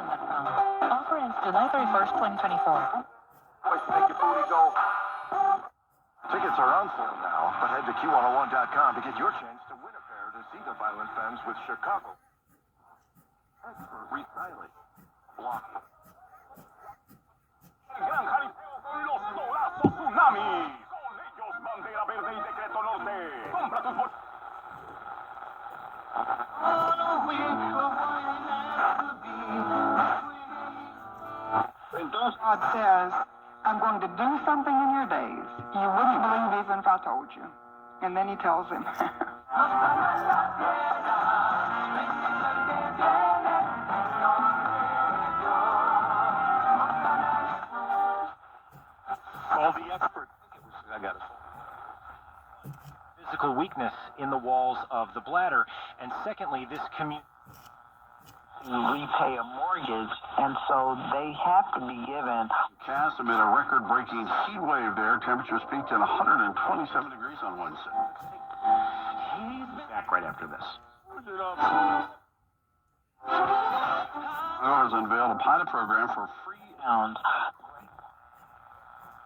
Offer ends July 31st, 2024. Place to make your booty go. Tickets are on sale now, but head to Q101.com to get your chance to win a pair to see the Violent Femmes with Chicago. Expert restyling. Block. Gran jaripeo con los solazos tsunami. Con ellos, bandera verde y decreto norte. Compra tus boletos. God says, I'm going to do something in your days you wouldn't believe even if I told you. And then he tells him. Call the expert. I got it. Physical weakness in the walls of the bladder, and secondly, this repay a mortgage, and so they have to be given. Cass amid a record-breaking heat wave there. Temperatures peaked at 127 degrees on Wednesday. back right after this. Ours unveiled a pilot program for free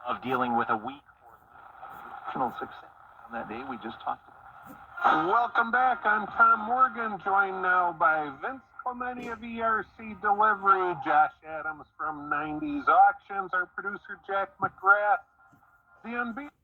Of dealing with a weak success on that day we just talked about. Welcome back. I'm Tom Morgan, joined now by Vince Clementi of ERC Delivery, Josh Adams from 90s Auctions, our producer Jack McGrath. The unbeatable